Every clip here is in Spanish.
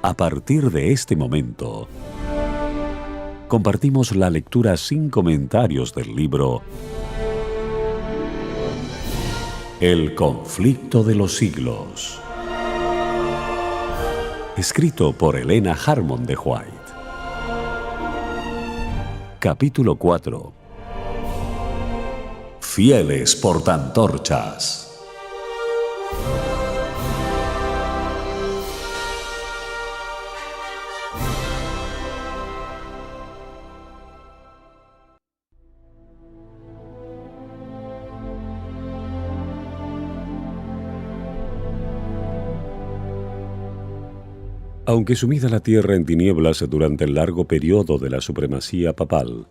A partir de este momento, compartimos la lectura sin comentarios del libro El conflicto de los siglos, escrito por Helena Harmon de White. Capítulo 4. Fieles portaantorchas. Aunque sumida la tierra en tinieblas durante el largo periodo de la supremacía papal,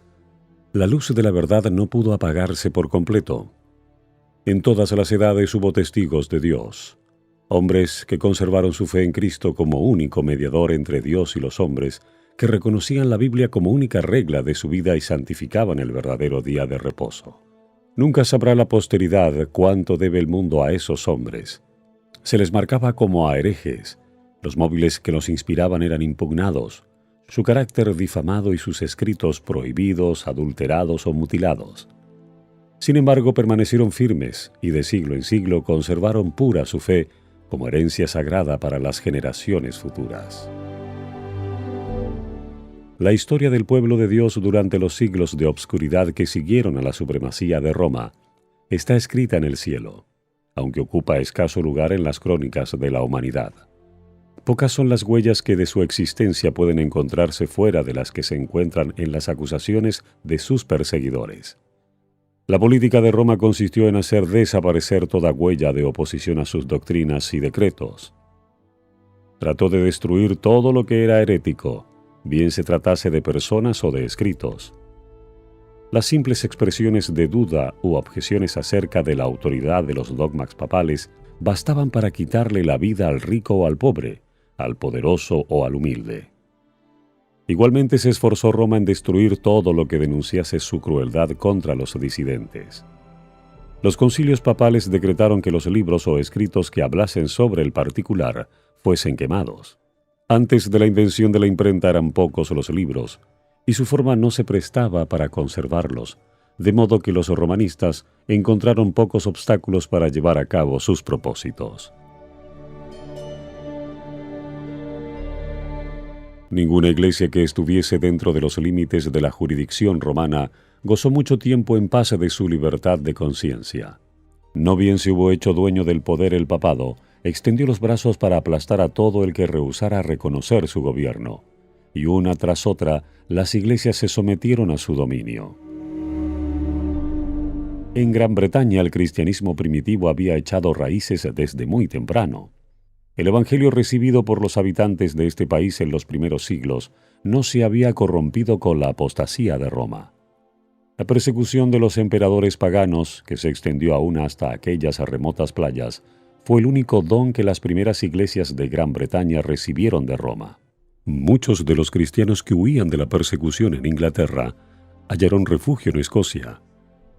la luz de la verdad no pudo apagarse por completo. En todas las edades hubo testigos de Dios, hombres que conservaron su fe en Cristo como único mediador entre Dios y los hombres, que reconocían la Biblia como única regla de su vida y santificaban el verdadero día de reposo. Nunca sabrá la posteridad cuánto debe el mundo a esos hombres. Se les marcaba como a herejes. Los móviles que los inspiraban eran impugnados, su carácter difamado y sus escritos prohibidos, adulterados o mutilados. Sin embargo, permanecieron firmes y de siglo en siglo conservaron pura su fe como herencia sagrada para las generaciones futuras. La historia del pueblo de Dios durante los siglos de obscuridad que siguieron a la supremacía de Roma está escrita en el cielo, aunque ocupa escaso lugar en las crónicas de la humanidad. Pocas son las huellas que de su existencia pueden encontrarse fuera de las que se encuentran en las acusaciones de sus perseguidores. La política de Roma consistió en hacer desaparecer toda huella de oposición a sus doctrinas y decretos. Trató de destruir todo lo que era herético, bien se tratase de personas o de escritos. Las simples expresiones de duda u objeciones acerca de la autoridad de los dogmas papales bastaban para quitarle la vida al rico o al pobre, al poderoso o al humilde. Igualmente se esforzó Roma en destruir todo lo que denunciase su crueldad contra los disidentes. Los concilios papales decretaron que los libros o escritos que hablasen sobre el particular fuesen quemados. Antes de la invención de la imprenta eran pocos los libros, y su forma no se prestaba para conservarlos, de modo que los romanistas encontraron pocos obstáculos para llevar a cabo sus propósitos. Ninguna iglesia que estuviese dentro de los límites de la jurisdicción romana gozó mucho tiempo en paz de su libertad de conciencia. No bien se hubo hecho dueño del poder el papado, extendió los brazos para aplastar a todo el que rehusara reconocer su gobierno, y una tras otra las iglesias se sometieron a su dominio. En Gran Bretaña el cristianismo primitivo había echado raíces desde muy temprano. El evangelio recibido por los habitantes de este país en los primeros siglos no se había corrompido con la apostasía de Roma. La persecución de los emperadores paganos, que se extendió aún hasta aquellas remotas playas, fue el único don que las primeras iglesias de Gran Bretaña recibieron de Roma. Muchos de los cristianos que huían de la persecución en Inglaterra hallaron refugio en Escocia.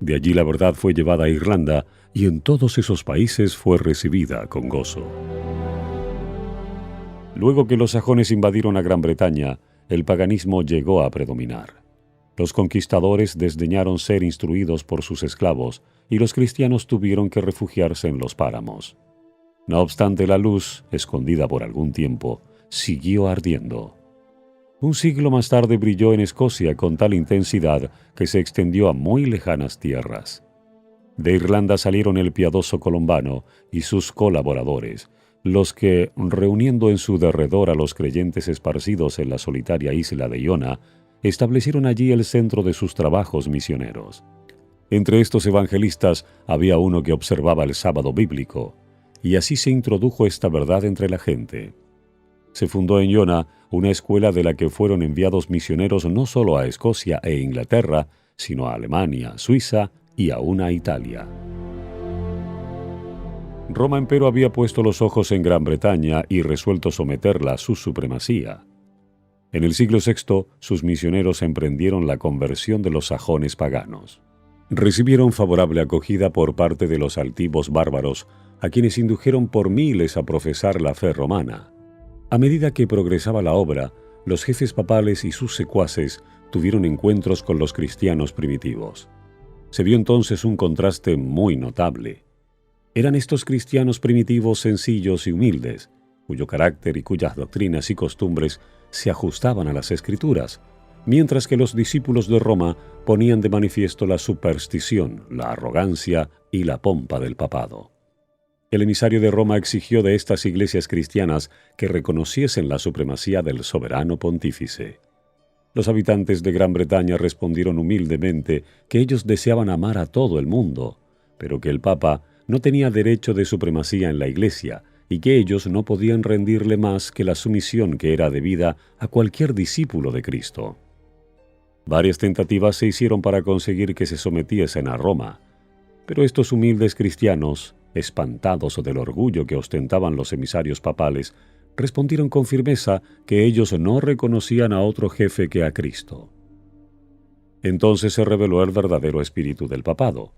De allí la verdad fue llevada a Irlanda y en todos esos países fue recibida con gozo. Luego que los sajones invadieron a Gran Bretaña, el paganismo llegó a predominar. Los conquistadores desdeñaron ser instruidos por sus esclavos y los cristianos tuvieron que refugiarse en los páramos. No obstante, la luz, escondida por algún tiempo, siguió ardiendo. Un siglo más tarde brilló en Escocia con tal intensidad que se extendió a muy lejanas tierras. De Irlanda salieron el piadoso Colombano y sus colaboradores, los que, reuniendo en su derredor a los creyentes esparcidos en la solitaria isla de Iona, establecieron allí el centro de sus trabajos misioneros. Entre estos evangelistas había uno que observaba el sábado bíblico, y así se introdujo esta verdad entre la gente. Se fundó en Iona una escuela de la que fueron enviados misioneros no solo a Escocia e Inglaterra, sino a Alemania, Suiza y aún a Italia. Roma, empero, había puesto los ojos en Gran Bretaña y resuelto someterla a su supremacía. En el siglo VI, sus misioneros emprendieron la conversión de los sajones paganos. Recibieron favorable acogida por parte de los altivos bárbaros, a quienes indujeron por miles a profesar la fe romana. A medida que progresaba la obra, los jefes papales y sus secuaces tuvieron encuentros con los cristianos primitivos. Se vio entonces un contraste muy notable. Eran estos cristianos primitivos sencillos y humildes, cuyo carácter y cuyas doctrinas y costumbres se ajustaban a las Escrituras, mientras que los discípulos de Roma ponían de manifiesto la superstición, la arrogancia y la pompa del papado. El emisario de Roma exigió de estas iglesias cristianas que reconociesen la supremacía del soberano pontífice. Los habitantes de Gran Bretaña respondieron humildemente que ellos deseaban amar a todo el mundo, pero que el Papa no tenía derecho de supremacía en la Iglesia y que ellos no podían rendirle más que la sumisión que era debida a cualquier discípulo de Cristo. Varias tentativas se hicieron para conseguir que se sometiesen a Roma, pero estos humildes cristianos, espantados del orgullo que ostentaban los emisarios papales, respondieron con firmeza que ellos no reconocían a otro jefe que a Cristo. Entonces se reveló el verdadero espíritu del papado.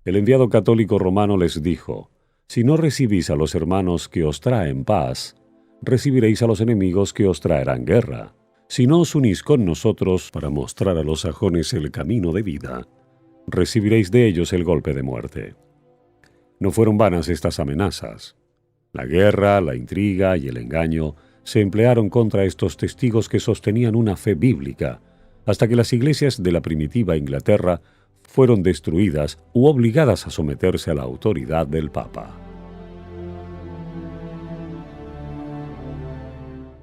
El enviado católico romano les dijo: «Si no recibís a los hermanos que os traen paz, recibiréis a los enemigos que os traerán guerra. Si no os unís con nosotros para mostrar a los sajones el camino de vida, recibiréis de ellos el golpe de muerte». No fueron vanas estas amenazas. La guerra, la intriga y el engaño se emplearon contra estos testigos que sostenían una fe bíblica, hasta que las iglesias de la primitiva Inglaterra fueron destruidas u obligadas a someterse a la autoridad del Papa.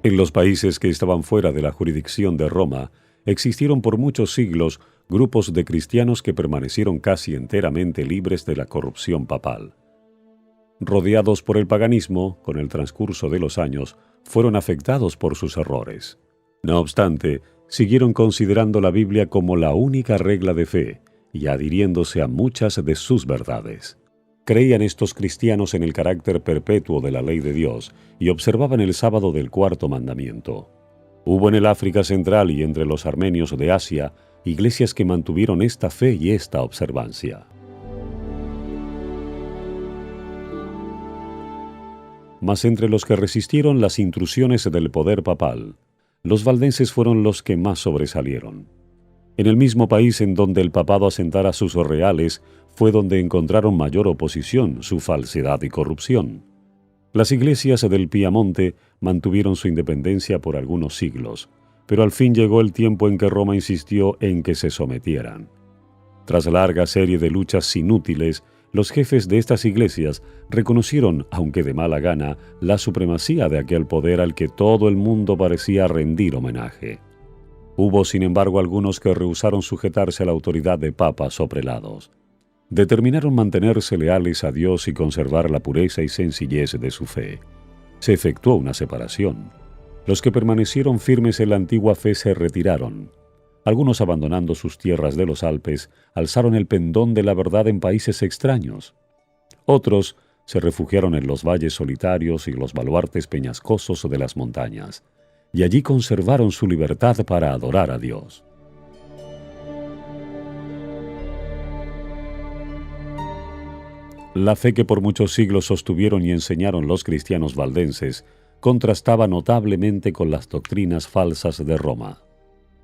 En los países que estaban fuera de la jurisdicción de Roma, existieron por muchos siglos grupos de cristianos que permanecieron casi enteramente libres de la corrupción papal. Rodeados por el paganismo, con el transcurso de los años, fueron afectados por sus errores. No obstante, siguieron considerando la Biblia como la única regla de fe y adhiriéndose a muchas de sus verdades. Creían estos cristianos en el carácter perpetuo de la ley de Dios y observaban el sábado del cuarto mandamiento. Hubo en el África Central y entre los armenios de Asia iglesias que mantuvieron esta fe y esta observancia. Mas entre los que resistieron las intrusiones del poder papal, los valdenses fueron los que más sobresalieron. En el mismo país en donde el papado asentara sus reales, fue donde encontraron mayor oposición, su falsedad y corrupción. Las iglesias del Piamonte mantuvieron su independencia por algunos siglos, pero al fin llegó el tiempo en que Roma insistió en que se sometieran. Tras larga serie de luchas inútiles, los jefes de estas iglesias reconocieron, aunque de mala gana, la supremacía de aquel poder al que todo el mundo parecía rendir homenaje. Hubo, sin embargo, algunos que rehusaron sujetarse a la autoridad de papas o prelados. Determinaron mantenerse leales a Dios y conservar la pureza y sencillez de su fe. Se efectuó una separación. Los que permanecieron firmes en la antigua fe se retiraron. Algunos, abandonando sus tierras de los Alpes, alzaron el pendón de la verdad en países extraños. Otros se refugiaron en los valles solitarios y los baluartes peñascosos de las montañas, y allí conservaron su libertad para adorar a Dios. La fe que por muchos siglos sostuvieron y enseñaron los cristianos valdenses contrastaba notablemente con las doctrinas falsas de Roma.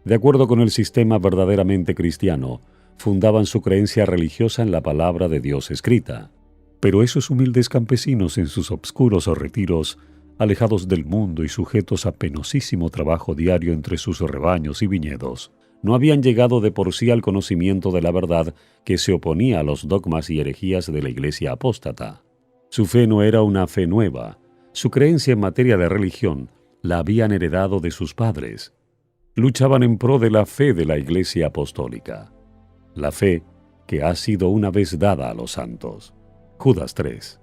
De acuerdo con el sistema verdaderamente cristiano, fundaban su creencia religiosa en la palabra de Dios escrita. Pero esos humildes campesinos en sus obscuros retiros, alejados del mundo y sujetos a penosísimo trabajo diario entre sus rebaños y viñedos, no habían llegado de por sí al conocimiento de la verdad que se oponía a los dogmas y herejías de la Iglesia apóstata. Su fe no era una fe nueva. Su creencia en materia de religión la habían heredado de sus padres. Luchaban en pro de la fe de la Iglesia apostólica, la fe que ha sido una vez dada a los santos. Judas 3.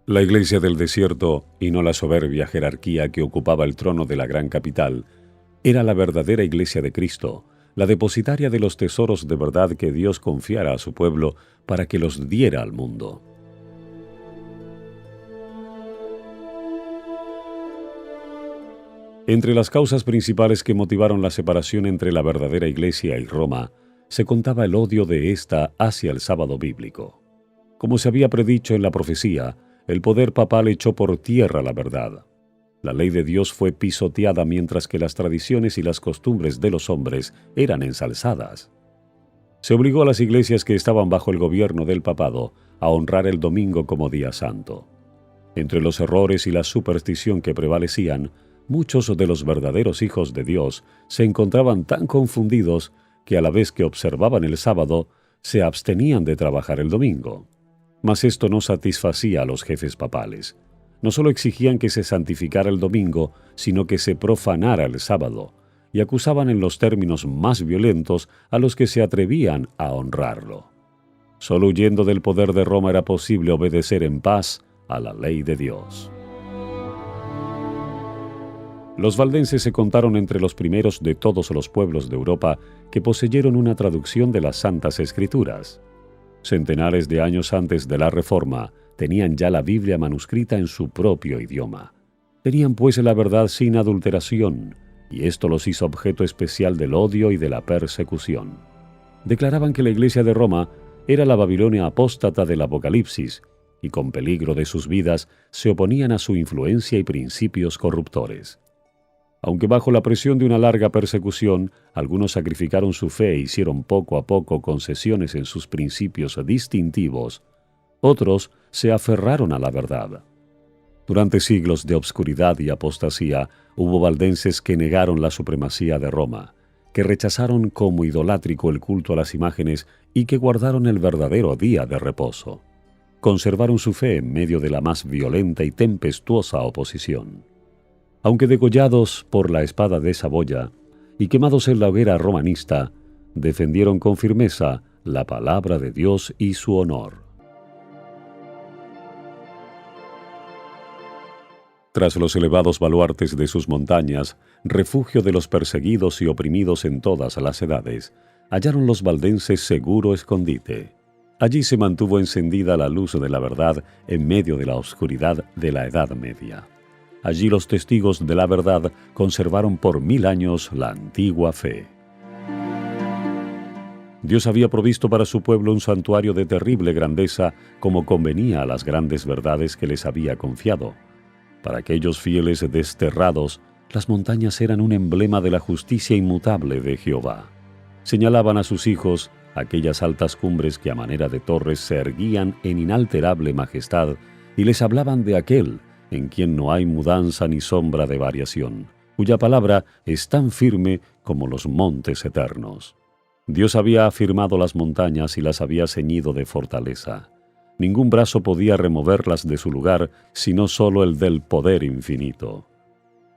La Iglesia del desierto, y no la soberbia jerarquía que ocupaba el trono de la gran capital, era la verdadera Iglesia de Cristo, la depositaria de los tesoros de verdad que Dios confiara a su pueblo para que los diera al mundo. Entre las causas principales que motivaron la separación entre la verdadera Iglesia y Roma, se contaba el odio de ésta hacia el sábado bíblico. Como se había predicho en la profecía, el poder papal echó por tierra la verdad. La ley de Dios fue pisoteada mientras que las tradiciones y las costumbres de los hombres eran ensalzadas. Se obligó a las iglesias que estaban bajo el gobierno del papado a honrar el domingo como día santo. Entre los errores y la superstición que prevalecían, muchos de los verdaderos hijos de Dios se encontraban tan confundidos que a la vez que observaban el sábado, se abstenían de trabajar el domingo. Mas esto no satisfacía a los jefes papales. No solo exigían que se santificara el domingo, sino que se profanara el sábado, y acusaban en los términos más violentos a los que se atrevían a honrarlo. Solo huyendo del poder de Roma era posible obedecer en paz a la ley de Dios. Los valdenses se contaron entre los primeros de todos los pueblos de Europa que poseyeron una traducción de las Santas Escrituras. Centenares de años antes de la Reforma, tenían ya la Biblia manuscrita en su propio idioma. Tenían pues la verdad sin adulteración, y esto los hizo objeto especial del odio y de la persecución. Declaraban que la Iglesia de Roma era la Babilonia apóstata del Apocalipsis, y con peligro de sus vidas se oponían a su influencia y principios corruptores. Aunque bajo la presión de una larga persecución, algunos sacrificaron su fe e hicieron poco a poco concesiones en sus principios distintivos, otros se aferraron a la verdad. Durante siglos de obscuridad y apostasía, hubo valdenses que negaron la supremacía de Roma, que rechazaron como idolátrico el culto a las imágenes y que guardaron el verdadero día de reposo. Conservaron su fe en medio de la más violenta y tempestuosa oposición. Aunque degollados por la espada de Saboya y quemados en la hoguera romanista, defendieron con firmeza la palabra de Dios y su honor. Tras los elevados baluartes de sus montañas, refugio de los perseguidos y oprimidos en todas las edades, hallaron los valdenses seguro escondite. Allí se mantuvo encendida la luz de la verdad en medio de la oscuridad de la Edad Media. Allí los testigos de la verdad conservaron por 1000 años la antigua fe. Dios había provisto para su pueblo un santuario de terrible grandeza como convenía a las grandes verdades que les había confiado. Para aquellos fieles desterrados, las montañas eran un emblema de la justicia inmutable de Jehová. Señalaban a sus hijos aquellas altas cumbres que a manera de torres se erguían en inalterable majestad y les hablaban de aquel en quien no hay mudanza ni sombra de variación, cuya palabra es tan firme como los montes eternos. Dios había afirmado las montañas y las había ceñido de fortaleza. Ningún brazo podía removerlas de su lugar, sino solo el del poder infinito.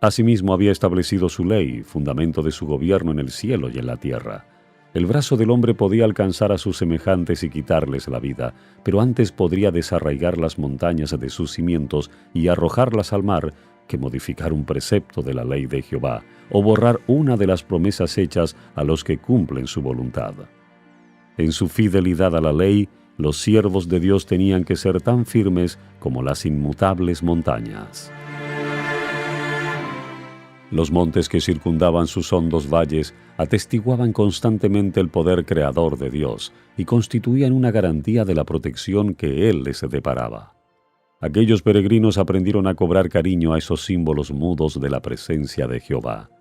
Asimismo había establecido su ley, fundamento de su gobierno en el cielo y en la tierra. El brazo del hombre podía alcanzar a sus semejantes y quitarles la vida, pero antes podría desarraigar las montañas de sus cimientos y arrojarlas al mar que modificar un precepto de la ley de Jehová, o borrar una de las promesas hechas a los que cumplen su voluntad. En su fidelidad a la ley, los siervos de Dios tenían que ser tan firmes como las inmutables montañas. Los montes que circundaban sus hondos valles atestiguaban constantemente el poder creador de Dios y constituían una garantía de la protección que Él les deparaba. Aquellos peregrinos aprendieron a cobrar cariño a esos símbolos mudos de la presencia de Jehová.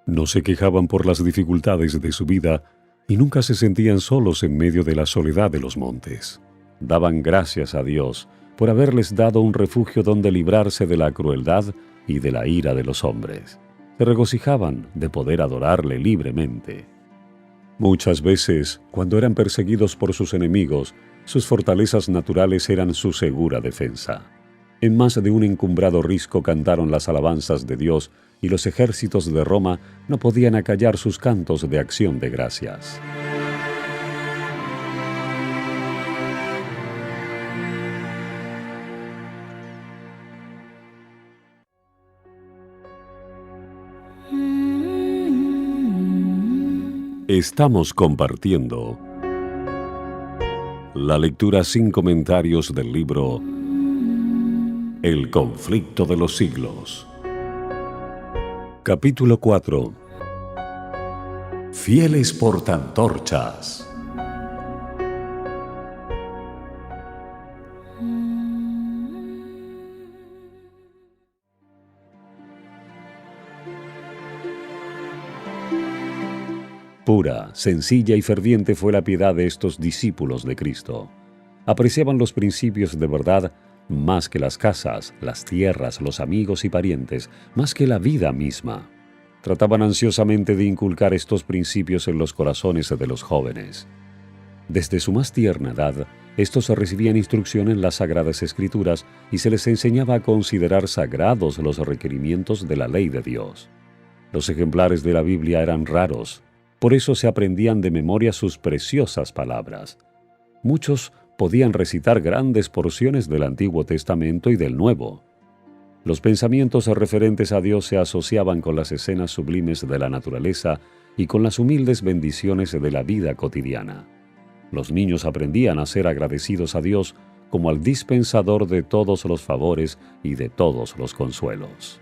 No se quejaban por las dificultades de su vida y nunca se sentían solos en medio de la soledad de los montes. Daban gracias a Dios por haberles dado un refugio donde librarse de la crueldad y de la ira de los hombres. Se regocijaban de poder adorarle libremente. Muchas veces, cuando eran perseguidos por sus enemigos, sus fortalezas naturales eran su segura defensa. En más de un encumbrado risco cantaron las alabanzas de Dios y los ejércitos de Roma no podían acallar sus cantos de acción de gracias. Estamos compartiendo la lectura sin comentarios del libro El conflicto de los siglos. Capítulo 4. Fieles portaantorchas. Pura, sencilla y ferviente fue la piedad de estos discípulos de Cristo. Apreciaban los principios de verdad más que las casas, las tierras, los amigos y parientes, más que la vida misma. Trataban ansiosamente de inculcar estos principios en los corazones de los jóvenes. Desde su más tierna edad, estos recibían instrucción en las Sagradas Escrituras y se les enseñaba a considerar sagrados los requerimientos de la ley de Dios. Los ejemplares de la Biblia eran raros, por eso se aprendían de memoria sus preciosas palabras. Muchos podían recitar grandes porciones del Antiguo Testamento y del Nuevo. Los pensamientos referentes a Dios se asociaban con las escenas sublimes de la naturaleza y con las humildes bendiciones de la vida cotidiana. Los niños aprendían a ser agradecidos a Dios como al dispensador de todos los favores y de todos los consuelos.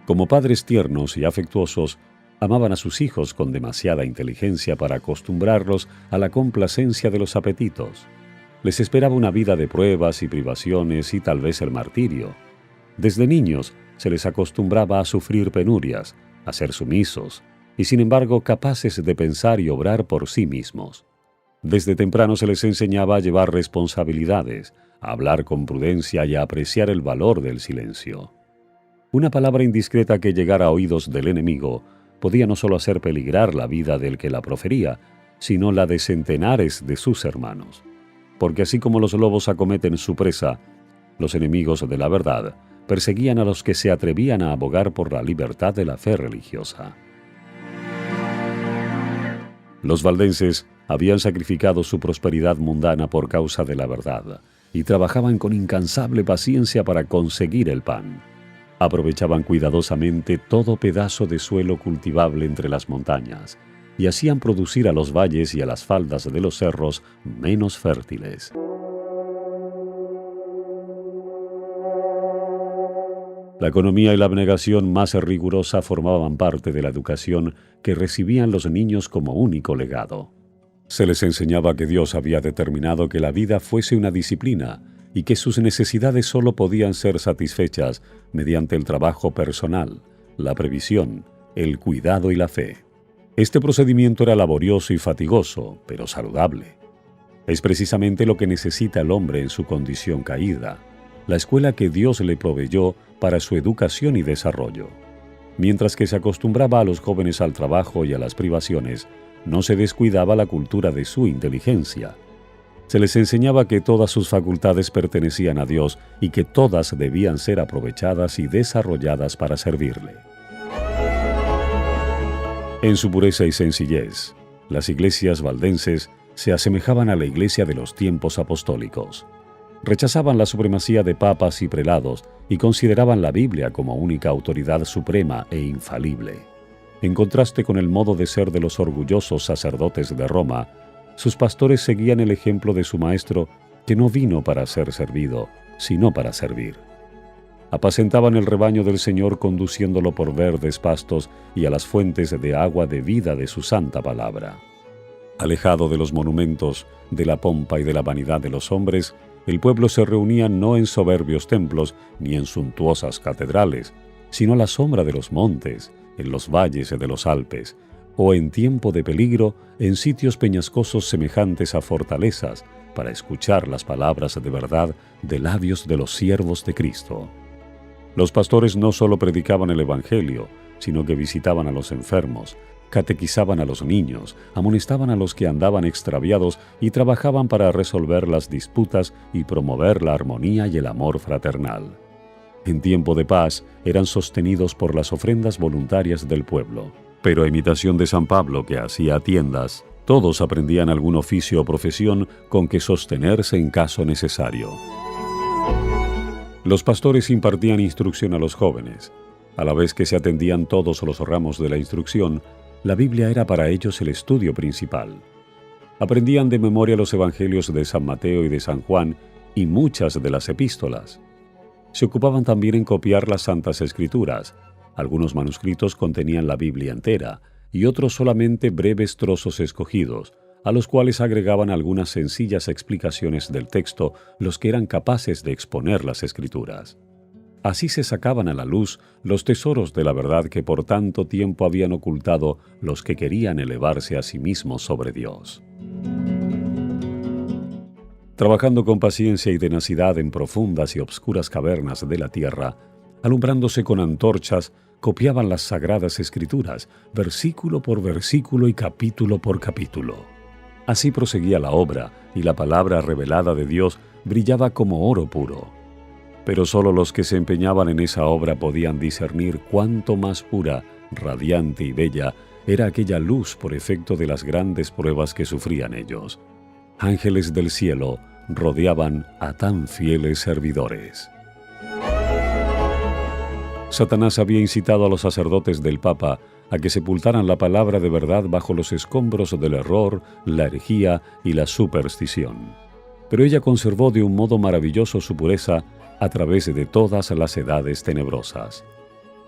Como padres tiernos y afectuosos, amaban a sus hijos con demasiada inteligencia para acostumbrarlos a la complacencia de los apetitos. Les esperaba una vida de pruebas y privaciones y tal vez el martirio. Desde niños se les acostumbraba a sufrir penurias, a ser sumisos, y sin embargo capaces de pensar y obrar por sí mismos. Desde temprano se les enseñaba a llevar responsabilidades, a hablar con prudencia y a apreciar el valor del silencio. Una palabra indiscreta que llegara a oídos del enemigo podía no solo hacer peligrar la vida del que la profería, sino la de centenares de sus hermanos. Porque así como los lobos acometen su presa, los enemigos de la verdad perseguían a los que se atrevían a abogar por la libertad de la fe religiosa. Los valdenses habían sacrificado su prosperidad mundana por causa de la verdad y trabajaban con incansable paciencia para conseguir el pan. Aprovechaban cuidadosamente todo pedazo de suelo cultivable entre las montañas y hacían producir a los valles y a las faldas de los cerros menos fértiles. La economía y la abnegación más rigurosa formaban parte de la educación que recibían los niños como único legado. Se les enseñaba que Dios había determinado que la vida fuese una disciplina y que sus necesidades solo podían ser satisfechas mediante el trabajo personal, la previsión, el cuidado y la fe. Este procedimiento era laborioso y fatigoso, pero saludable. Es precisamente lo que necesita el hombre en su condición caída, la escuela que Dios le proveyó para su educación y desarrollo. Mientras que se acostumbraba a los jóvenes al trabajo y a las privaciones, no se descuidaba la cultura de su inteligencia. Se les enseñaba que todas sus facultades pertenecían a Dios y que todas debían ser aprovechadas y desarrolladas para servirle. En su pureza y sencillez, las iglesias valdenses se asemejaban a la iglesia de los tiempos apostólicos. Rechazaban la supremacía de papas y prelados y consideraban la Biblia como única autoridad suprema e infalible. En contraste con el modo de ser de los orgullosos sacerdotes de Roma, sus pastores seguían el ejemplo de su maestro, que no vino para ser servido, sino para servir. Apacentaban el rebaño del Señor conduciéndolo por verdes pastos y a las fuentes de agua de vida de su santa palabra. Alejado de los monumentos, de la pompa y de la vanidad de los hombres, el pueblo se reunía no en soberbios templos ni en suntuosas catedrales, sino a la sombra de los montes, en los valles de los Alpes, o en tiempo de peligro, en sitios peñascosos semejantes a fortalezas, para escuchar las palabras de verdad de labios de los siervos de Cristo. Los pastores no solo predicaban el Evangelio, sino que visitaban a los enfermos, catequizaban a los niños, amonestaban a los que andaban extraviados y trabajaban para resolver las disputas y promover la armonía y el amor fraternal. En tiempo de paz eran sostenidos por las ofrendas voluntarias del pueblo. Pero a imitación de San Pablo, que hacía tiendas, todos aprendían algún oficio o profesión con que sostenerse en caso necesario. Los pastores impartían instrucción a los jóvenes. A la vez que se atendían todos los ramos de la instrucción, la Biblia era para ellos el estudio principal. Aprendían de memoria los evangelios de San Mateo y de San Juan y muchas de las epístolas. Se ocupaban también en copiar las Santas Escrituras. Algunos manuscritos contenían la Biblia entera y otros solamente breves trozos escogidos, a los cuales agregaban algunas sencillas explicaciones del texto los que eran capaces de exponer las Escrituras. Así se sacaban a la luz los tesoros de la verdad que por tanto tiempo habían ocultado los que querían elevarse a sí mismos sobre Dios. Trabajando con paciencia y tenacidad en profundas y obscuras cavernas de la tierra, alumbrándose con antorchas, copiaban las sagradas escrituras, versículo por versículo y capítulo por capítulo. Así proseguía la obra, y la palabra revelada de Dios brillaba como oro puro. Pero solo los que se empeñaban en esa obra podían discernir cuánto más pura, radiante y bella era aquella luz por efecto de las grandes pruebas que sufrían ellos. Ángeles del cielo rodeaban a tan fieles servidores. Satanás había incitado a los sacerdotes del Papa a que sepultaran la palabra de verdad bajo los escombros del error, la herejía y la superstición. Pero ella conservó de un modo maravilloso su pureza a través de todas las edades tenebrosas.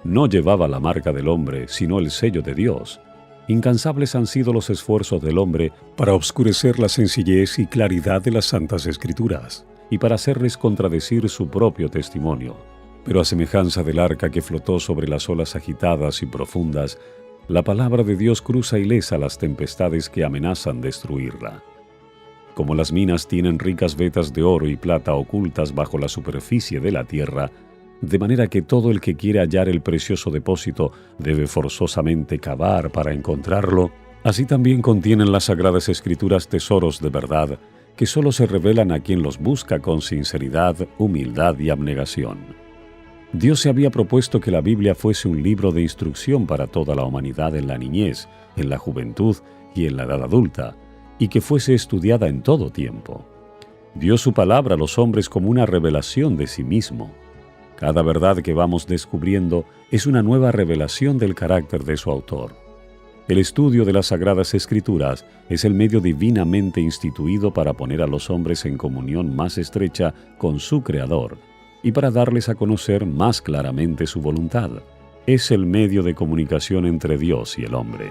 No llevaba la marca del hombre, sino el sello de Dios. Incansables han sido los esfuerzos del hombre para obscurecer la sencillez y claridad de las Santas Escrituras y para hacerles contradecir su propio testimonio. Pero a semejanza del arca que flotó sobre las olas agitadas y profundas, la palabra de Dios cruza ilesa las tempestades que amenazan destruirla. Como las minas tienen ricas vetas de oro y plata ocultas bajo la superficie de la tierra, de manera que todo el que quiere hallar el precioso depósito debe forzosamente cavar para encontrarlo, así también contienen las Sagradas Escrituras tesoros de verdad que solo se revelan a quien los busca con sinceridad, humildad y abnegación. Dios se había propuesto que la Biblia fuese un libro de instrucción para toda la humanidad en la niñez, en la juventud y en la edad adulta, y que fuese estudiada en todo tiempo. Dio su palabra a los hombres como una revelación de sí mismo. Cada verdad que vamos descubriendo es una nueva revelación del carácter de su autor. El estudio de las Sagradas Escrituras es el medio divinamente instituido para poner a los hombres en comunión más estrecha con su Creador y para darles a conocer más claramente su voluntad. Es el medio de comunicación entre Dios y el hombre.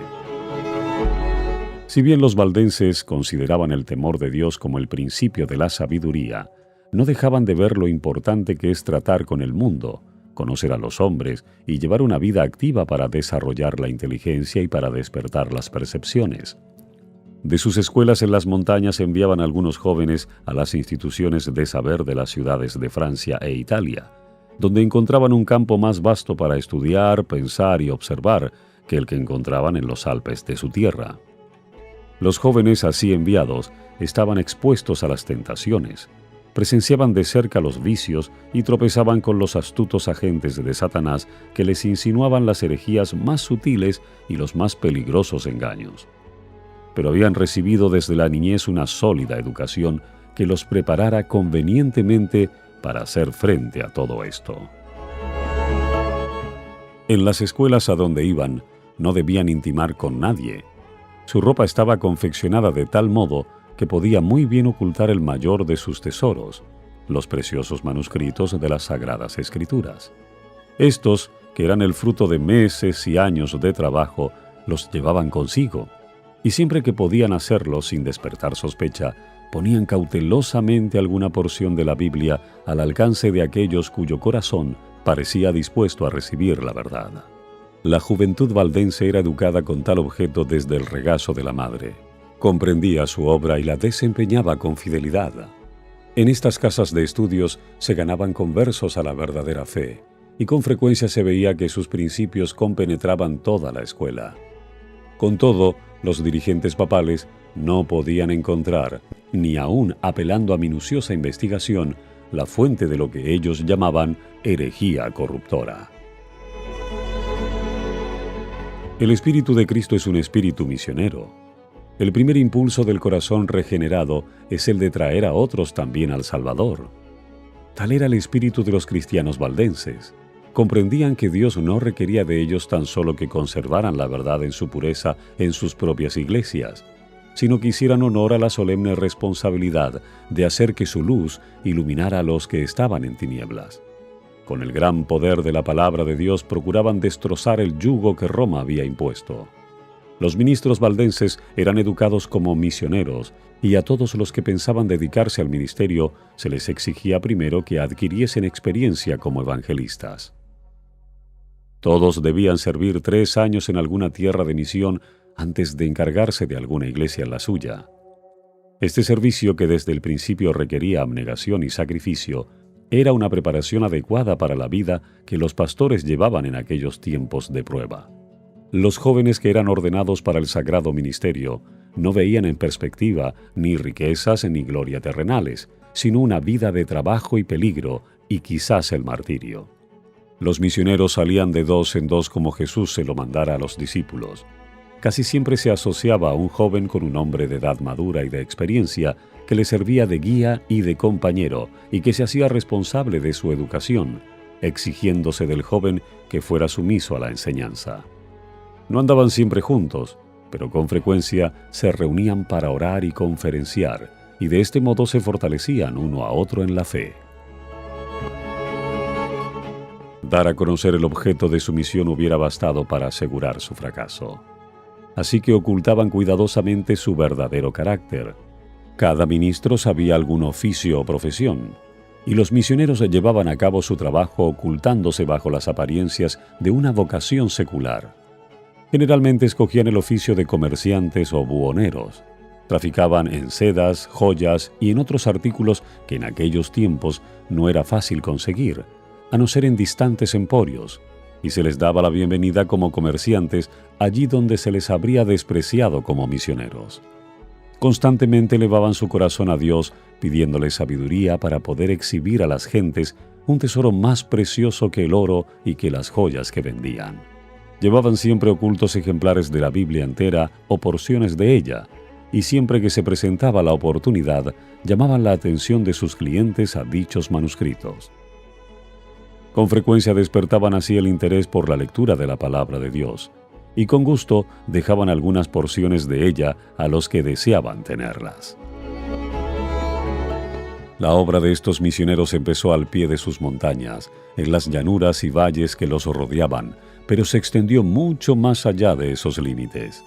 Si bien los valdenses consideraban el temor de Dios como el principio de la sabiduría, no dejaban de ver lo importante que es tratar con el mundo, conocer a los hombres y llevar una vida activa para desarrollar la inteligencia y para despertar las percepciones. De sus escuelas en las montañas enviaban algunos jóvenes a las instituciones de saber de las ciudades de Francia e Italia, donde encontraban un campo más vasto para estudiar, pensar y observar que el que encontraban en los Alpes de su tierra. Los jóvenes así enviados estaban expuestos a las tentaciones, presenciaban de cerca los vicios y tropezaban con los astutos agentes de Satanás que les insinuaban las herejías más sutiles y los más peligrosos engaños. Pero habían recibido desde la niñez una sólida educación que los preparara convenientemente para hacer frente a todo esto. En las escuelas a donde iban, no debían intimar con nadie. Su ropa estaba confeccionada de tal modo que podía muy bien ocultar el mayor de sus tesoros, los preciosos manuscritos de las Sagradas Escrituras. Estos, que eran el fruto de meses y años de trabajo, los llevaban consigo, y siempre que podían hacerlo sin despertar sospecha, ponían cautelosamente alguna porción de la Biblia al alcance de aquellos cuyo corazón parecía dispuesto a recibir la verdad. La juventud valdense era educada con tal objeto desde el regazo de la madre. Comprendía su obra y la desempeñaba con fidelidad. En estas casas de estudios se ganaban conversos a la verdadera fe, y con frecuencia se veía que sus principios compenetraban toda la escuela. Con todo, los dirigentes papales no podían encontrar, ni aun apelando a minuciosa investigación, la fuente de lo que ellos llamaban herejía corruptora. El Espíritu de Cristo es un espíritu misionero. El primer impulso del corazón regenerado es el de traer a otros también al Salvador. Tal era el espíritu de los cristianos valdenses. Comprendían que Dios no requería de ellos tan solo que conservaran la verdad en su pureza en sus propias iglesias, sino que hicieran honor a la solemne responsabilidad de hacer que su luz iluminara a los que estaban en tinieblas. Con el gran poder de la palabra de Dios procuraban destrozar el yugo que Roma había impuesto. Los ministros valdenses eran educados como misioneros y a todos los que pensaban dedicarse al ministerio se les exigía primero que adquiriesen experiencia como evangelistas. Todos debían servir 3 años en alguna tierra de misión antes de encargarse de alguna iglesia en la suya. Este servicio, que desde el principio requería abnegación y sacrificio, era una preparación adecuada para la vida que los pastores llevaban en aquellos tiempos de prueba. Los jóvenes que eran ordenados para el sagrado ministerio no veían en perspectiva ni riquezas ni gloria terrenales, sino una vida de trabajo y peligro y quizás el martirio. Los misioneros salían de 2 en 2 como Jesús se lo mandara a los discípulos. Casi siempre se asociaba a un joven con un hombre de edad madura y de experiencia que le servía de guía y de compañero y que se hacía responsable de su educación, exigiéndose del joven que fuera sumiso a la enseñanza. No andaban siempre juntos, pero con frecuencia se reunían para orar y conferenciar, y de este modo se fortalecían uno a otro en la fe. Dar a conocer el objeto de su misión hubiera bastado para asegurar su fracaso. Así que ocultaban cuidadosamente su verdadero carácter. Cada ministro sabía algún oficio o profesión, y los misioneros llevaban a cabo su trabajo ocultándose bajo las apariencias de una vocación secular. Generalmente escogían el oficio de comerciantes o buhoneros. Traficaban en sedas, joyas y en otros artículos que en aquellos tiempos no era fácil conseguir, a no ser en distantes emporios, y se les daba la bienvenida como comerciantes allí donde se les habría despreciado como misioneros. Constantemente elevaban su corazón a Dios, pidiéndole sabiduría para poder exhibir a las gentes un tesoro más precioso que el oro y que las joyas que vendían. Llevaban siempre ocultos ejemplares de la Biblia entera o porciones de ella, y siempre que se presentaba la oportunidad, llamaban la atención de sus clientes a dichos manuscritos. Con frecuencia despertaban así el interés por la lectura de la palabra de Dios, y con gusto dejaban algunas porciones de ella a los que deseaban tenerlas. La obra de estos misioneros empezó al pie de sus montañas, en las llanuras y valles que los rodeaban, pero se extendió mucho más allá de esos límites.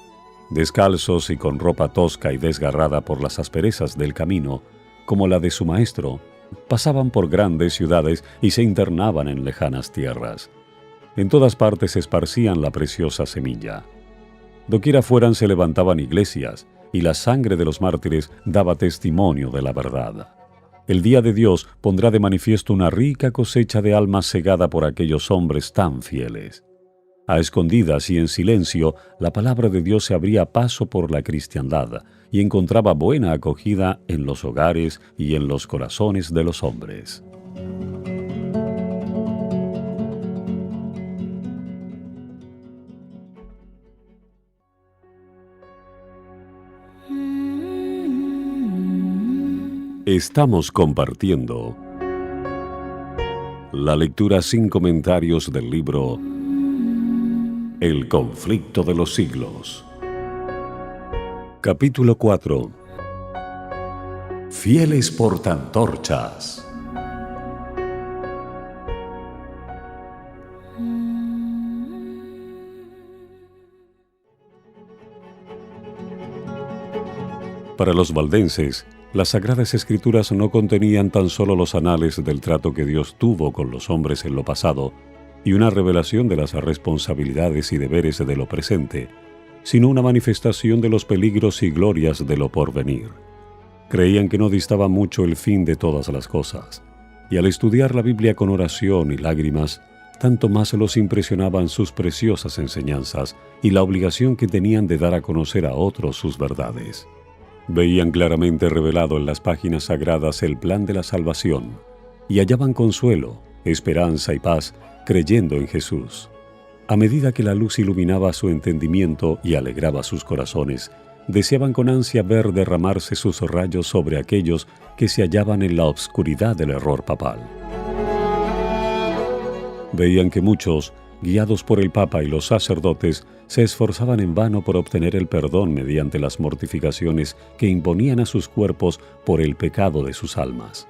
Descalzos y con ropa tosca y desgarrada por las asperezas del camino, como la de su maestro, pasaban por grandes ciudades y se internaban en lejanas tierras. En todas partes esparcían la preciosa semilla. Doquiera fueran se levantaban iglesias, y la sangre de los mártires daba testimonio de la verdad. El día de Dios pondrá de manifiesto una rica cosecha de almas segada por aquellos hombres tan fieles. A escondidas y en silencio, la palabra de Dios se abría paso por la cristiandad y encontraba buena acogida en los hogares y en los corazones de los hombres. Estamos compartiendo la lectura sin comentarios del libro El conflicto de los siglos. Capítulo 4. Fieles portaantorchas. Para los valdenses, las Sagradas Escrituras no contenían tan solo los anales del trato que Dios tuvo con los hombres en lo pasado y una revelación de las responsabilidades y deberes de lo presente, sino una manifestación de los peligros y glorias de lo porvenir. Creían que no distaba mucho el fin de todas las cosas, y al estudiar la Biblia con oración y lágrimas, tanto más los impresionaban sus preciosas enseñanzas y la obligación que tenían de dar a conocer a otros sus verdades. Veían claramente revelado en las páginas sagradas el plan de la salvación, y hallaban consuelo, esperanza y paz creyendo en Jesús. A medida que la luz iluminaba su entendimiento y alegraba sus corazones, deseaban con ansia ver derramarse sus rayos sobre aquellos que se hallaban en la obscuridad del error papal. Veían que muchos, guiados por el Papa y los sacerdotes, se esforzaban en vano por obtener el perdón mediante las mortificaciones que imponían a sus cuerpos por el pecado de sus almas.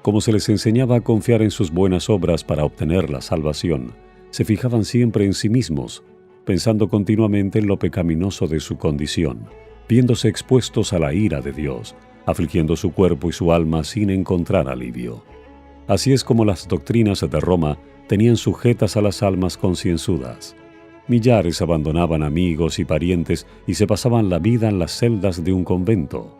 Como se les enseñaba a confiar en sus buenas obras para obtener la salvación, se fijaban siempre en sí mismos, pensando continuamente en lo pecaminoso de su condición, viéndose expuestos a la ira de Dios, afligiendo su cuerpo y su alma sin encontrar alivio. Así es como las doctrinas de Roma tenían sujetas a las almas concienzudas. Millares abandonaban amigos y parientes y se pasaban la vida en las celdas de un convento.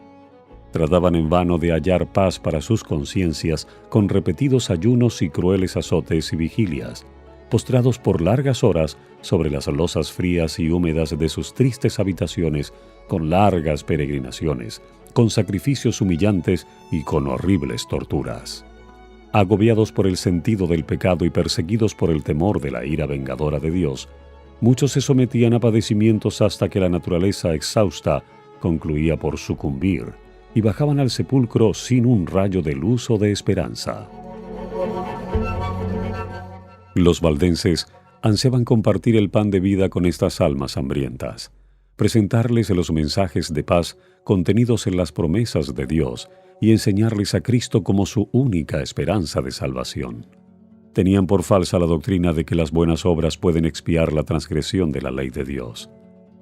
Trataban en vano de hallar paz para sus conciencias con repetidos ayunos y crueles azotes y vigilias, postrados por largas horas sobre las losas frías y húmedas de sus tristes habitaciones, con largas peregrinaciones, con sacrificios humillantes y con horribles torturas. Agobiados por el sentido del pecado y perseguidos por el temor de la ira vengadora de Dios, muchos se sometían a padecimientos hasta que la naturaleza exhausta concluía por sucumbir y bajaban al sepulcro sin un rayo de luz o de esperanza. Los valdenses ansiaban compartir el pan de vida con estas almas hambrientas, presentarles los mensajes de paz contenidos en las promesas de Dios y enseñarles a Cristo como su única esperanza de salvación. Tenían por falsa la doctrina de que las buenas obras pueden expiar la transgresión de la ley de Dios.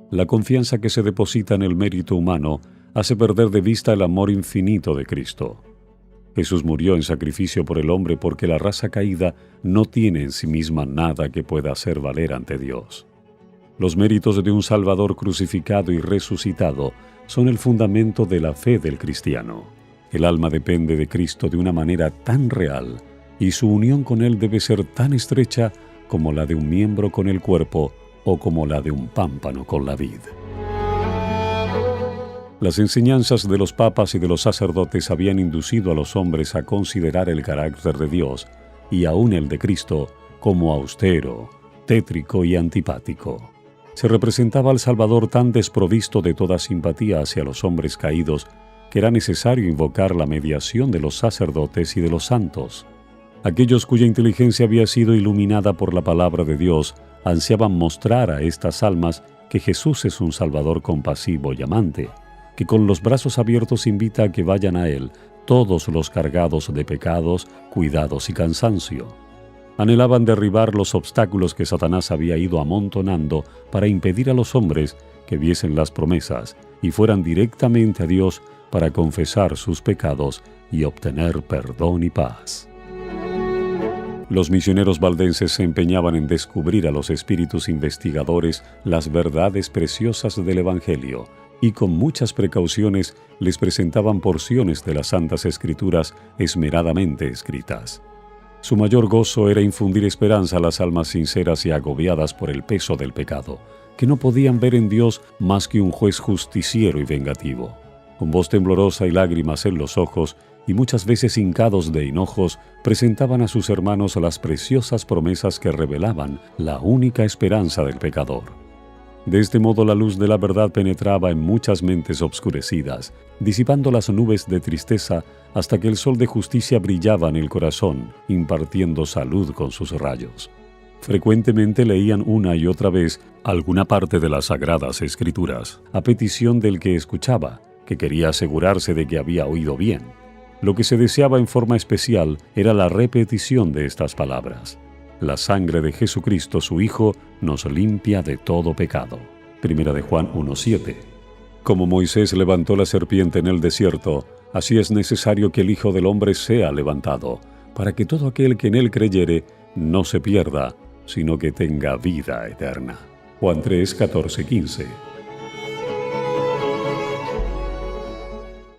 La confianza que se deposita en el mérito humano hace perder de vista el amor infinito de Cristo. Jesús murió en sacrificio por el hombre porque la raza caída no tiene en sí misma nada que pueda hacer valer ante Dios. Los méritos de un Salvador crucificado y resucitado son el fundamento de la fe del cristiano. El alma depende de Cristo de una manera tan real y su unión con Él debe ser tan estrecha como la de un miembro con el cuerpo o como la de un pámpano con la vid. Las enseñanzas de los papas y de los sacerdotes habían inducido a los hombres a considerar el carácter de Dios y aún el de Cristo como austero, tétrico y antipático. Se representaba al Salvador tan desprovisto de toda simpatía hacia los hombres caídos que era necesario invocar la mediación de los sacerdotes y de los santos. Aquellos cuya inteligencia había sido iluminada por la palabra de Dios ansiaban mostrar a estas almas que Jesús es un Salvador compasivo y amante, que con los brazos abiertos invita a que vayan a Él todos los cargados de pecados, cuidados y cansancio. Anhelaban derribar los obstáculos que Satanás había ido amontonando para impedir a los hombres que viesen las promesas y fueran directamente a Dios para confesar sus pecados y obtener perdón y paz. Los misioneros valdenses se empeñaban en descubrir a los espíritus investigadores las verdades preciosas del Evangelio, y con muchas precauciones les presentaban porciones de las Santas Escrituras esmeradamente escritas. Su mayor gozo era infundir esperanza a las almas sinceras y agobiadas por el peso del pecado, que no podían ver en Dios más que un juez justiciero y vengativo. Con voz temblorosa y lágrimas en los ojos, y muchas veces hincados de hinojos, presentaban a sus hermanos las preciosas promesas que revelaban la única esperanza del pecador. De este modo la luz de la verdad penetraba en muchas mentes obscurecidas, disipando las nubes de tristeza hasta que el sol de justicia brillaba en el corazón, impartiendo salud con sus rayos. Frecuentemente leían una y otra vez alguna parte de las Sagradas Escrituras, a petición del que escuchaba, que quería asegurarse de que había oído bien. Lo que se deseaba en forma especial era la repetición de estas palabras: la sangre de Jesucristo, su Hijo, nos limpia de todo pecado. Primera de Juan 1:7. Como Moisés levantó la serpiente en el desierto, así es necesario que el Hijo del Hombre sea levantado, para que todo aquel que en él creyere no se pierda, sino que tenga vida eterna. Juan 3:14-15.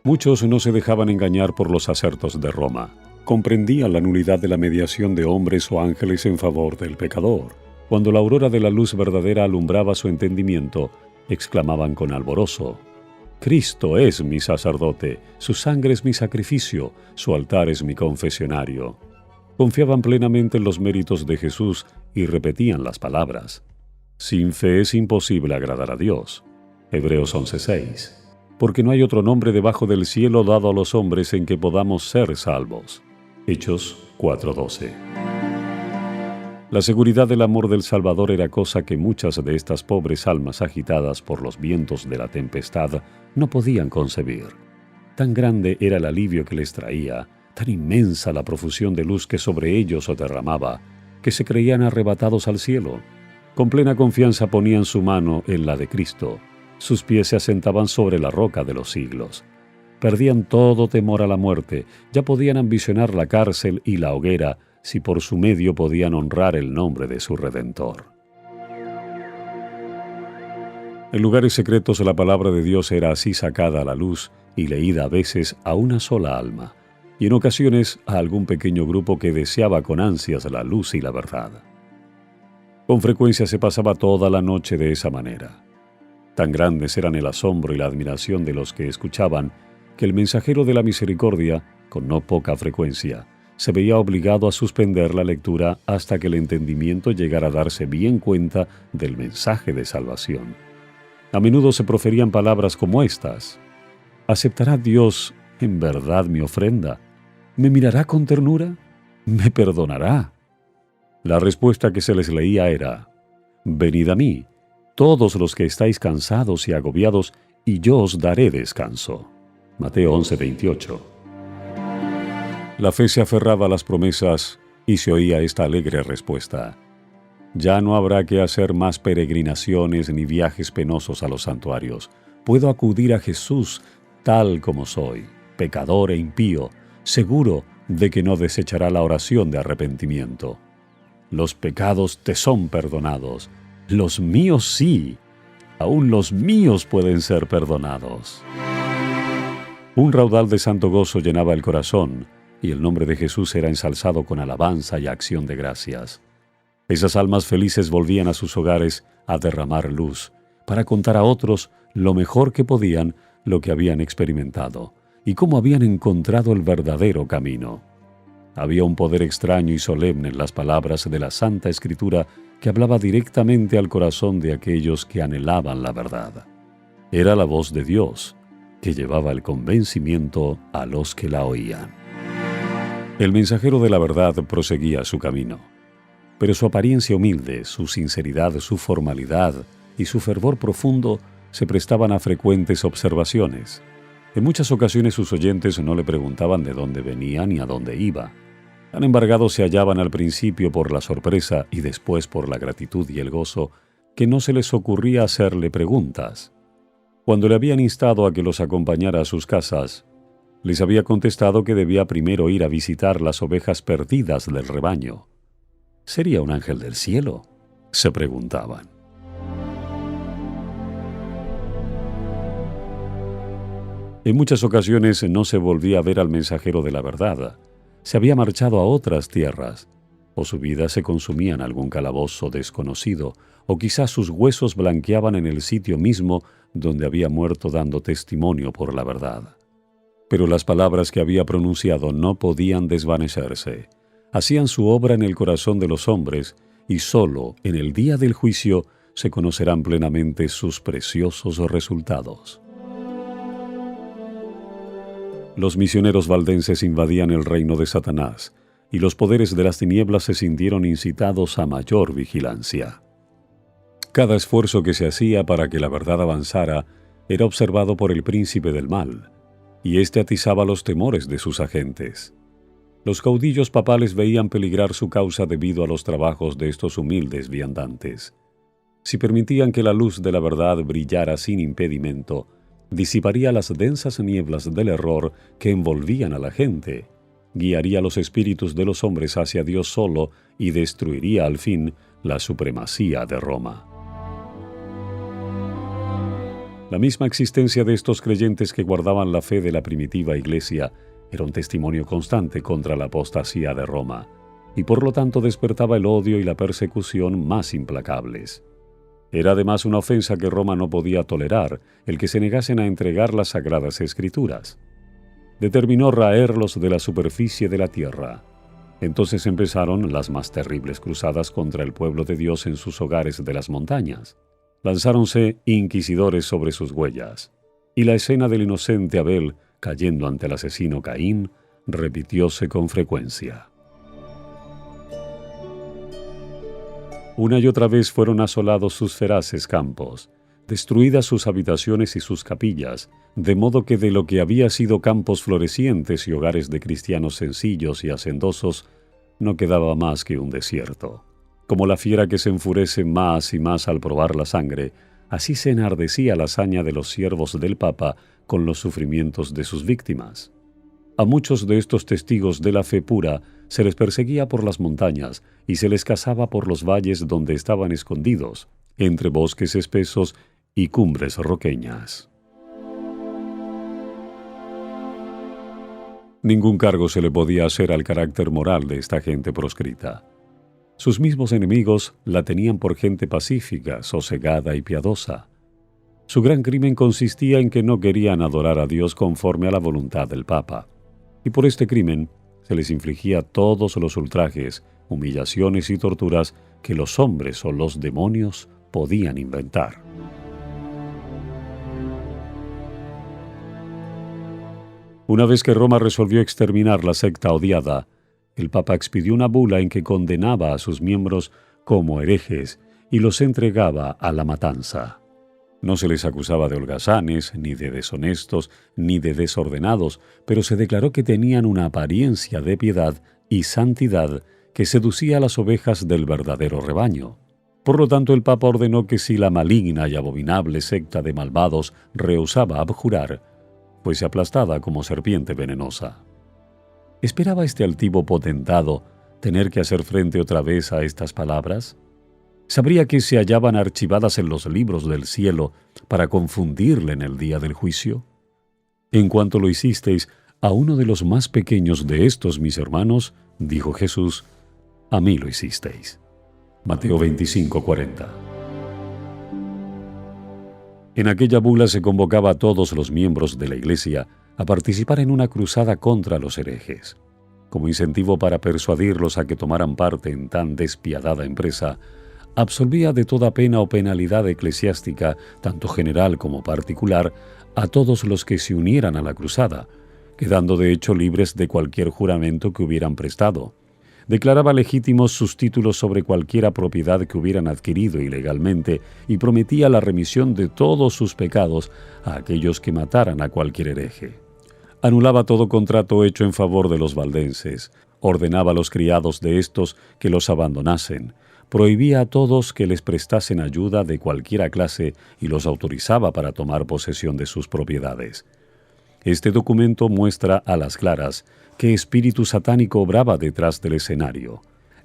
Muchos no se dejaban engañar por los acertos de Roma. Comprendían la nulidad de la mediación de hombres o ángeles en favor del pecador. Cuando la aurora de la luz verdadera alumbraba su entendimiento, exclamaban con alborozo: «Cristo es mi sacerdote, su sangre es mi sacrificio, su altar es mi confesionario». Confiaban plenamente en los méritos de Jesús y repetían las palabras: «Sin fe es imposible agradar a Dios». Hebreos 11:6. Porque no hay otro nombre debajo del cielo dado a los hombres en que podamos ser salvos. Hechos 4:12. La seguridad del amor del Salvador era cosa que muchas de estas pobres almas agitadas por los vientos de la tempestad no podían concebir. Tan grande era el alivio que les traía, tan inmensa la profusión de luz que sobre ellos se derramaba, que se creían arrebatados al cielo. Con plena confianza ponían su mano en la de Cristo. Sus pies se asentaban sobre la roca de los siglos. Perdían todo temor a la muerte, ya podían ambicionar la cárcel y la hoguera si por su medio podían honrar el nombre de su Redentor. En lugares secretos la palabra de Dios era así sacada a la luz y leída a veces a una sola alma, y en ocasiones a algún pequeño grupo que deseaba con ansias la luz y la verdad. Con frecuencia se pasaba toda la noche de esa manera. Tan grandes eran el asombro y la admiración de los que escuchaban, que el mensajero de la misericordia, con no poca frecuencia, se veía obligado a suspender la lectura hasta que el entendimiento llegara a darse bien cuenta del mensaje de salvación. A menudo se proferían palabras como estas: ¿aceptará Dios en verdad mi ofrenda? ¿Me mirará con ternura? ¿Me perdonará? La respuesta que se les leía era: venid a mí, todos los que estáis cansados y agobiados, y yo os daré descanso. Mateo 11:28. La fe se aferraba a las promesas y se oía esta alegre respuesta: ya no habrá que hacer más peregrinaciones ni viajes penosos a los santuarios. Puedo acudir a Jesús tal como soy, pecador e impío, seguro de que no desechará la oración de arrepentimiento. Los pecados te son perdonados, los míos sí, aún los míos pueden ser perdonados. Un raudal de santo gozo llenaba el corazón, y el nombre de Jesús era ensalzado con alabanza y acción de gracias. Esas almas felices volvían a sus hogares a derramar luz, para contar a otros lo mejor que podían lo que habían experimentado, y cómo habían encontrado el verdadero camino. Había un poder extraño y solemne en las palabras de la Santa Escritura que hablaba directamente al corazón de aquellos que anhelaban la verdad. Era la voz de Dios, que llevaba el convencimiento a los que la oían. El mensajero de la verdad proseguía su camino, pero su apariencia humilde, su sinceridad, su formalidad y su fervor profundo se prestaban a frecuentes observaciones. En muchas ocasiones sus oyentes no le preguntaban de dónde venía ni a dónde iba. Tan embargados se hallaban al principio por la sorpresa y después por la gratitud y el gozo, que no se les ocurría hacerle preguntas. Cuando le habían instado a que los acompañara a sus casas, les había contestado que debía primero ir a visitar las ovejas perdidas del rebaño. ¿Sería un ángel del cielo?, se preguntaban. En muchas ocasiones no se volvía a ver al mensajero de la verdad. Se había marchado a otras tierras, o su vida se consumía en algún calabozo desconocido, o quizás sus huesos blanqueaban en el sitio mismo donde había muerto dando testimonio por la verdad. Pero las palabras que había pronunciado no podían desvanecerse. Hacían su obra en el corazón de los hombres, y sólo en el día del juicio se conocerán plenamente sus preciosos resultados. Los misioneros valdenses invadían el reino de Satanás, y los poderes de las tinieblas se sintieron incitados a mayor vigilancia. Cada esfuerzo que se hacía para que la verdad avanzara era observado por el príncipe del mal, y éste atizaba los temores de sus agentes. Los caudillos papales veían peligrar su causa debido a los trabajos de estos humildes viandantes. Si permitían que la luz de la verdad brillara sin impedimento, disiparía las densas nieblas del error que envolvían a la gente, guiaría los espíritus de los hombres hacia Dios solo y destruiría al fin la supremacía de Roma. La misma existencia de estos creyentes que guardaban la fe de la primitiva Iglesia era un testimonio constante contra la apostasía de Roma, y por lo tanto despertaba el odio y la persecución más implacables. Era además una ofensa que Roma no podía tolerar, el que se negasen a entregar las Sagradas Escrituras. Determinó raerlos de la superficie de la tierra. Entonces empezaron las más terribles cruzadas contra el pueblo de Dios en sus hogares de las montañas. Lanzáronse inquisidores sobre sus huellas, y la escena del inocente Abel cayendo ante el asesino Caín repitióse con frecuencia. Una y otra vez fueron asolados sus feraces campos, destruidas sus habitaciones y sus capillas, de modo que de lo que había sido campos florecientes y hogares de cristianos sencillos y hacendosos, no quedaba más que un desierto. Como la fiera que se enfurece más y más al probar la sangre, así se enardecía la hazaña de los siervos del Papa con los sufrimientos de sus víctimas. A muchos de estos testigos de la fe pura se les perseguía por las montañas y se les cazaba por los valles donde estaban escondidos, entre bosques espesos y cumbres roqueñas. Ningún cargo se le podía hacer al carácter moral de esta gente proscrita. Sus mismos enemigos la tenían por gente pacífica, sosegada y piadosa. Su gran crimen consistía en que no querían adorar a Dios conforme a la voluntad del Papa, y por este crimen se les infligía todos los ultrajes, humillaciones y torturas que los hombres o los demonios podían inventar. Una vez que Roma resolvió exterminar la secta odiada, el Papa expidió una bula en que condenaba a sus miembros como herejes y los entregaba a la matanza. No se les acusaba de holgazanes, ni de deshonestos, ni de desordenados, pero se declaró que tenían una apariencia de piedad y santidad que seducía a las ovejas del verdadero rebaño. Por lo tanto, el Papa ordenó que si la maligna y abominable secta de malvados rehusaba abjurar, fuese aplastada como serpiente venenosa. ¿Esperaba este altivo potentado tener que hacer frente otra vez a estas palabras? ¿Sabría que se hallaban archivadas en los libros del cielo para confundirle en el día del juicio? En cuanto lo hicisteis a uno de los más pequeños de estos mis hermanos, dijo Jesús, a mí lo hicisteis. Mateo 25:40. En aquella bula se convocaba a todos los miembros de la Iglesia a participar en una cruzada contra los herejes. Como incentivo para persuadirlos a que tomaran parte en tan despiadada empresa, absolvía de toda pena o penalidad eclesiástica, tanto general como particular, a todos los que se unieran a la cruzada, quedando de hecho libres de cualquier juramento que hubieran prestado. Declaraba legítimos sus títulos sobre cualquiera propiedad que hubieran adquirido ilegalmente y prometía la remisión de todos sus pecados a aquellos que mataran a cualquier hereje. Anulaba todo contrato hecho en favor de los valdenses, ordenaba a los criados de estos que los abandonasen, prohibía a todos que les prestasen ayuda de cualquiera clase y los autorizaba para tomar posesión de sus propiedades. Este documento muestra a las claras qué espíritu satánico obraba detrás del escenario.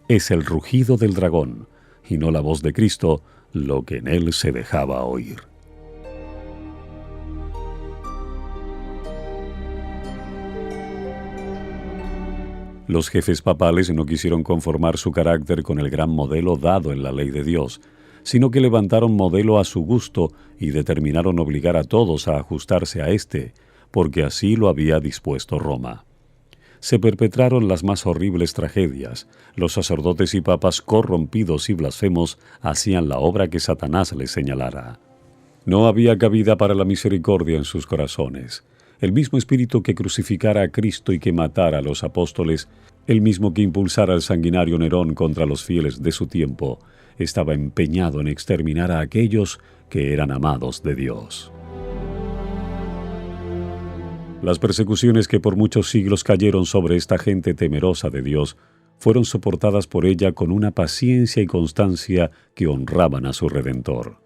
Es el rugido del dragón, y no la voz de Cristo, lo que en él se dejaba oír. Los jefes papales no quisieron conformar su carácter con el gran modelo dado en la ley de Dios, sino que levantaron modelo a su gusto y determinaron obligar a todos a ajustarse a éste, porque así lo había dispuesto Roma. Se perpetraron las más horribles tragedias. Los sacerdotes y papas corrompidos y blasfemos hacían la obra que Satanás les señalara. No había cabida para la misericordia en sus corazones. El mismo espíritu que crucificara a Cristo y que matara a los apóstoles, el mismo que impulsara al sanguinario Nerón contra los fieles de su tiempo, estaba empeñado en exterminar a aquellos que eran amados de Dios. Las persecuciones que por muchos siglos cayeron sobre esta gente temerosa de Dios fueron soportadas por ella con una paciencia y constancia que honraban a su Redentor.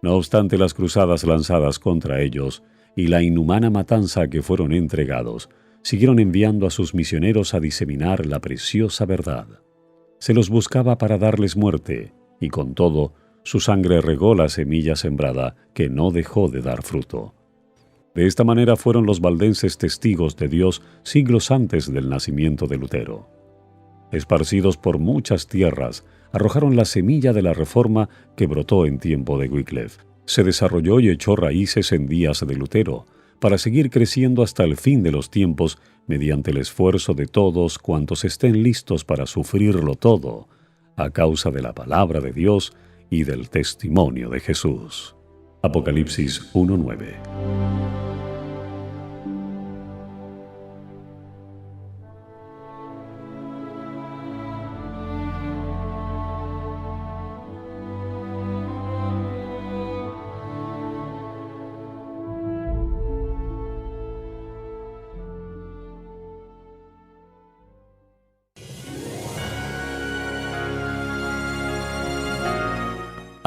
No obstante las cruzadas lanzadas contra ellos y la inhumana matanza a que fueron entregados, siguieron enviando a sus misioneros a diseminar la preciosa verdad. Se los buscaba para darles muerte, y con todo, su sangre regó la semilla sembrada que no dejó de dar fruto. De esta manera fueron los valdenses testigos de Dios siglos antes del nacimiento de Lutero. Esparcidos por muchas tierras, arrojaron la semilla de la Reforma que brotó en tiempo de Wycliffe. Se desarrolló y echó raíces en días de Lutero, para seguir creciendo hasta el fin de los tiempos mediante el esfuerzo de todos cuantos estén listos para sufrirlo todo, a causa de la palabra de Dios y del testimonio de Jesús. Apocalipsis 1:9.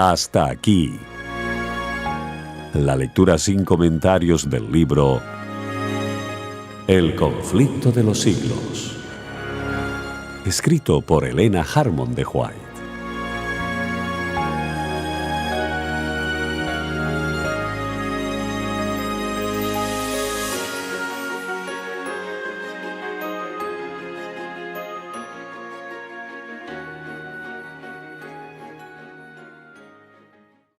Hasta aquí la lectura sin comentarios del libro El conflicto de los siglos, escrito por Helena Harmon de White.